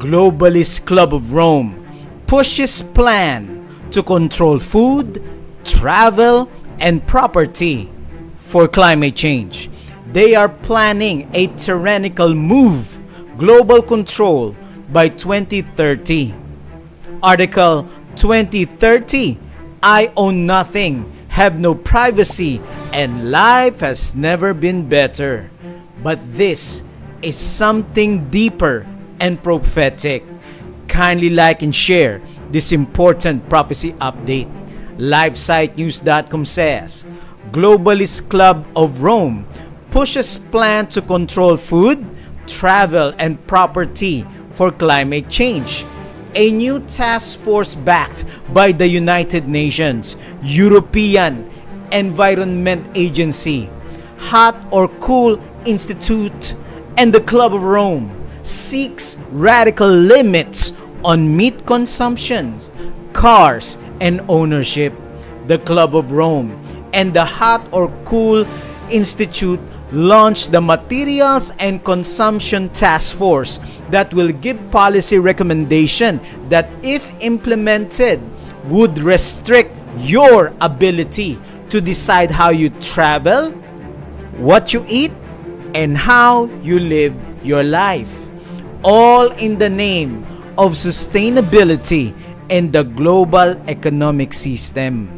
Globalist Club of Rome pushes plan to control food, travel, and property for climate change. They are planning a tyrannical move, global control by 2030. Article 2030, I own nothing, have no privacy, and life has never been better. But this is something deeper and prophetic. Kindly like and share this important prophecy update. LiveSiteNews.com says, Globalist Club of Rome pushes plan to control food, travel, and property for climate change. A new task force backed by the United Nations, European Environment Agency, Hot or Cool Institute, and the Club of Rome seeks radical limits on meat consumption, cars, and ownership. The Club of Rome and the Hot or Cool Institute launched the Materials and Consumption Task Force that will give policy recommendation that, if implemented, would restrict your ability to decide how you travel, what you eat, and how you live your life, all in the name of sustainability and the global economic system.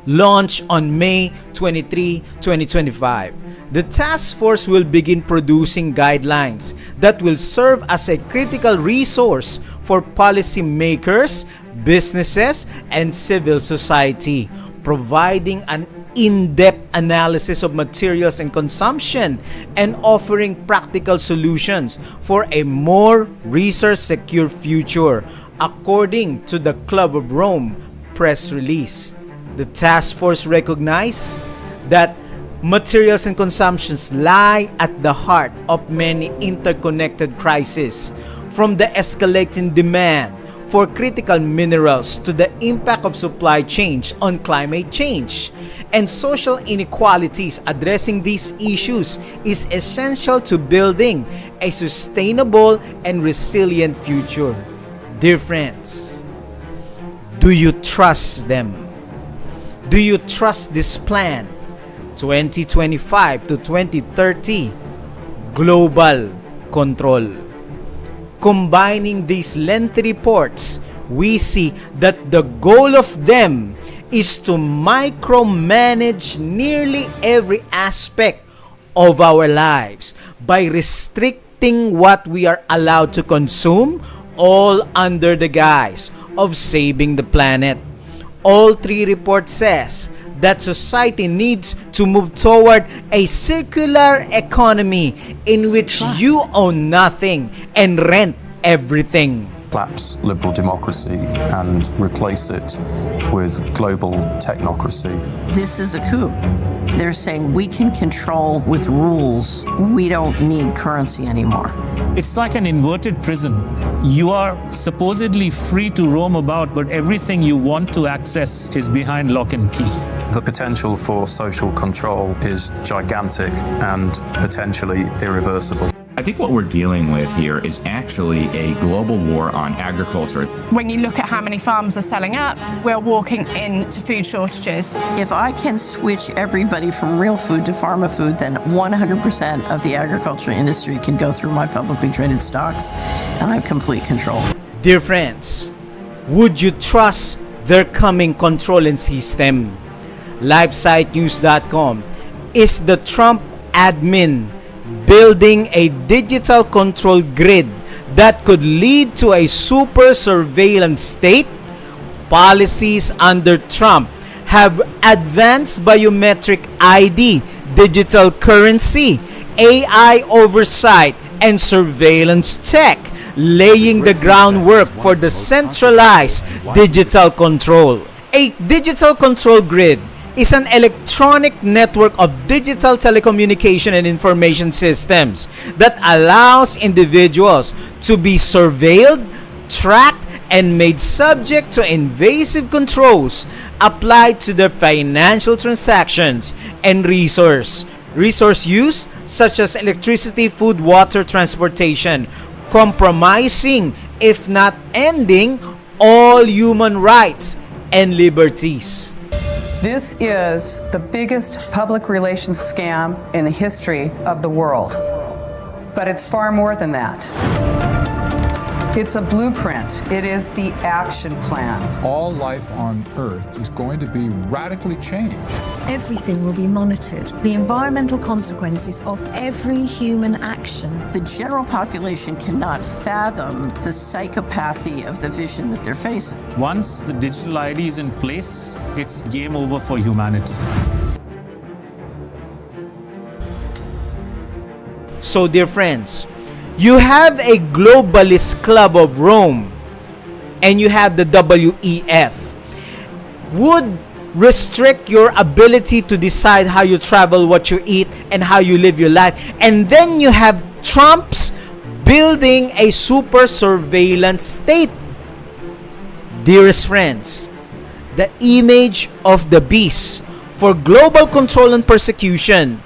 Launched on May 23, 2025, the task force will begin producing guidelines that will serve as a critical resource for policymakers, businesses, and civil society, providing an in-depth analysis of materials and consumption and offering practical solutions for a more resource-secure future, according to the Club of Rome press release. The task force recognized that materials and consumptions lie at the heart of many interconnected crises, from the escalating demand for critical minerals to the impact of supply chains on climate change and social inequalities. Addressing these issues is essential to building a sustainable and resilient future. Dear friends, do you trust them? Do you trust this plan? 2025 to 2030 global control. Combining these lengthy reports, we see that the goal of them is to micromanage nearly every aspect of our lives by restricting what we are allowed to consume, all under the guise of saving the planet. All three reports says that society needs to move toward a circular economy in which you own nothing and rent everything. Collapse liberal democracy and replace it with global technocracy. This is a coup. They're saying we can control with rules. We don't need currency anymore. It's like an inverted prison. You are supposedly free to roam about, but everything you want to access is behind lock and key. The potential for social control is gigantic and potentially irreversible. I think what we're dealing with here is actually a global war on agriculture. When you look at how many farms are selling up, we're walking into food shortages. If I can switch everybody from real food to pharma food, then 100% of the agriculture industry can go through my publicly traded stocks, and I have complete control. Dear friends, would you trust their coming control and system? LiveSiteNews.com is the Trump admin building a digital control grid that could lead to a super surveillance state. Policies under Trump have advanced biometric ID, digital currency, AI oversight, and surveillance tech, laying the groundwork for the centralized digital control. A digital control grid is an electronic network of digital telecommunication and information systems that allows individuals to be surveilled, tracked, and made subject to invasive controls applied to their financial transactions and resource use, such as electricity, food, water, transportation, compromising, if not ending, all human rights and liberties. This is the biggest public relations scam in the history of the world. But it's far more than that. It's a blueprint. It is the action plan. All life on Earth is going to be radically changed. Everything will be monitored. The environmental consequences of every human action. The general population cannot fathom the psychopathy of the vision that they're facing. Once the digital ID is in place, it's game over for humanity. So, dear friends, you have a globalist club of Rome and you have the WEF. Would restrict your ability to decide how you travel, what you eat, and how you live your life. And then you have Trump's building a super surveillance state. Dearest friends, the image of the beast for global control and persecution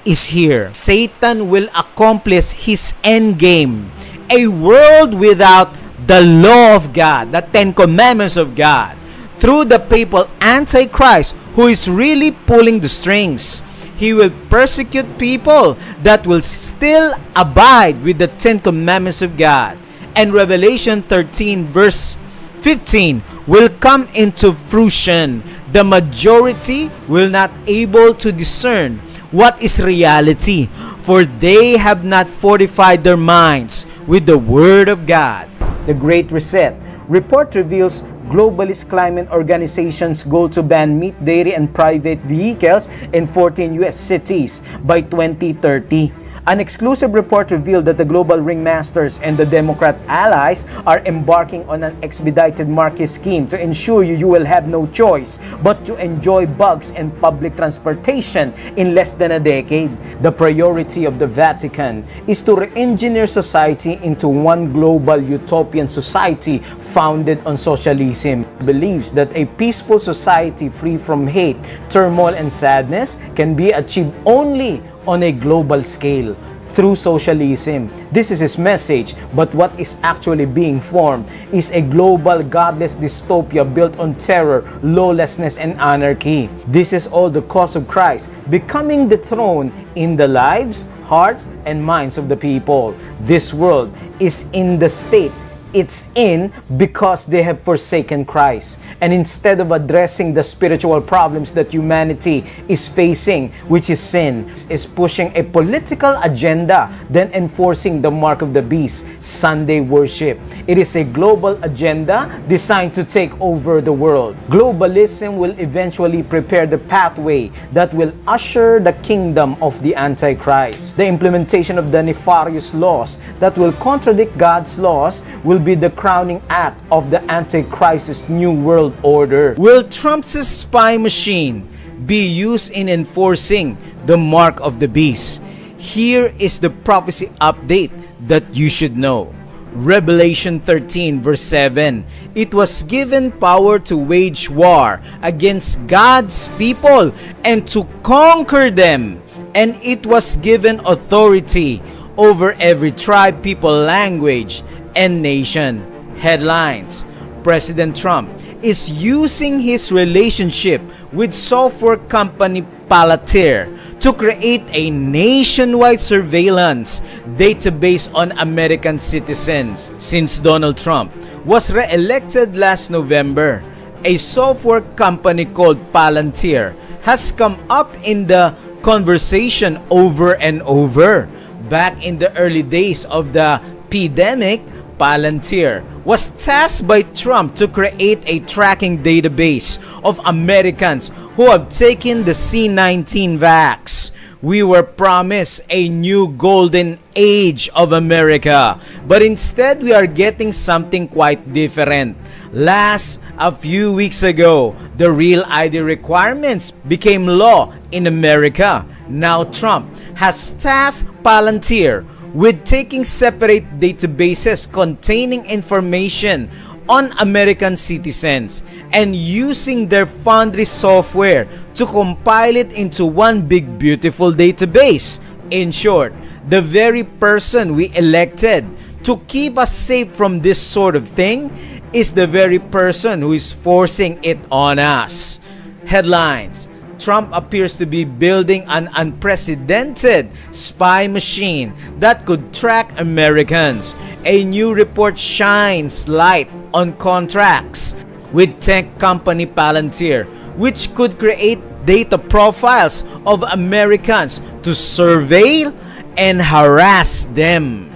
is here. Satan will accomplish his end game. A world without the law of God, the Ten Commandments of God, through the papal Antichrist who is really pulling the strings. He will persecute people that will still abide with the Ten Commandments of God. And Revelation 13 verse 15 will come into fruition. The majority will not able to discern what is reality, for they have not fortified their minds with the Word of God. The Great Reset report reveals globalist climate organizations' goal to ban meat, dairy, and private vehicles in 14 U.S. cities by 2030. An exclusive report revealed that the global ringmasters and the Democrat allies are embarking on an expedited market scheme to ensure you will have no choice but to enjoy bugs and public transportation in less than a decade. The priority of the Vatican is to re-engineer society into one global utopian society founded on socialism. It believes that a peaceful society free from hate, turmoil, and sadness can be achieved only on a global scale through socialism. This is his message, but what is actually being formed is a global godless dystopia built on terror, lawlessness, and anarchy. This is all the cause of Christ becoming the throne in the lives, hearts, and minds of the people. This world is in the state it's in because they have forsaken Christ. And instead of addressing the spiritual problems that humanity is facing, which is sin, is pushing a political agenda than enforcing the mark of the beast, Sunday worship. It is a global agenda designed to take over the world. Globalism will eventually prepare the pathway that will usher the kingdom of the Antichrist. The implementation of the nefarious laws that will contradict God's laws will be the crowning act of the Antichrist's new world order. Will Trump's spy machine be used in enforcing the mark of the beast? Here is the prophecy update that you should know. Revelation 13 verse 7. It was given power to wage war against God's people and to conquer them. And it was given authority over every tribe, people, language, and nation. Headlines: President Trump is using his relationship with software company Palantir to create a nationwide surveillance database on American citizens. Since Donald Trump was re-elected last November, a software company called Palantir has come up in the conversation over and over. Back in the early days of the pandemic, Palantir was tasked by Trump to create a tracking database of Americans who have taken the C-19 vax. We were promised a new golden age of America, but instead we are getting something quite different. A few weeks ago, the Real ID requirements became law in America. Now Trump has tasked Palantir with taking separate databases containing information on American citizens and using their Foundry software to compile it into one big beautiful database. In short, the very person we elected to keep us safe from this sort of thing is the very person who is forcing it on us. Headlines: Trump appears to be building an unprecedented spy machine that could track Americans. A new report shines light on contracts with tech company Palantir, which could create data profiles of Americans to surveil and harass them.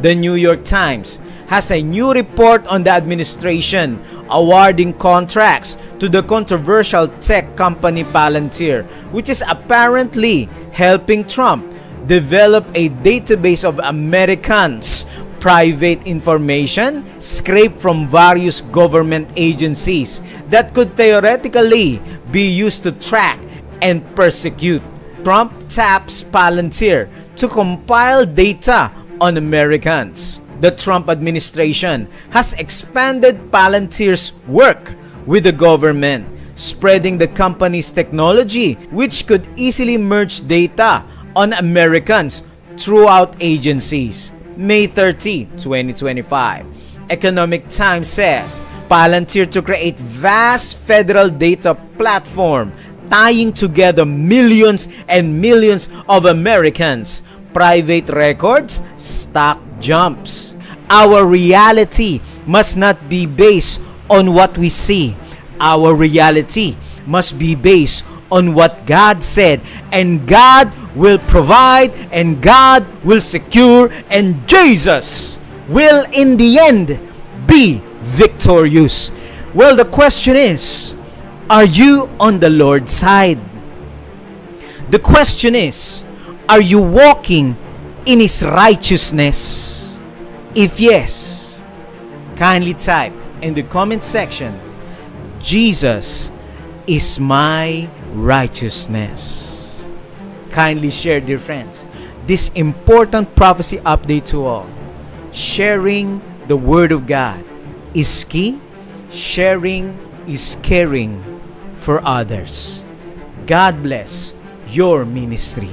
The New York Times has a new report on the administration awarding contracts to the controversial tech company Palantir, which is apparently helping Trump develop a database of Americans' private information scraped from various government agencies that could theoretically be used to track and persecute. Trump taps Palantir to compile data on Americans. The Trump administration has expanded Palantir's work with the government, spreading the company's technology, which could easily merge data on Americans throughout agencies. May 30, 2025. Economic Times says Palantir to create vast federal data platform tying together millions and millions of Americans' private records, stock jumps. Our reality must not be based on what we see. Our reality must be based on what God said, and God will provide, and God will secure, and Jesus will in the end be victorious. Well, the question is, are you on the Lord's side? The question is, are you walking in His righteousness? If yes, kindly type in the comment section, Jesus is my righteousness. Kindly share, dear friends, this important prophecy update to all. Sharing the Word of God is key. Sharing is caring for others. God bless your ministry.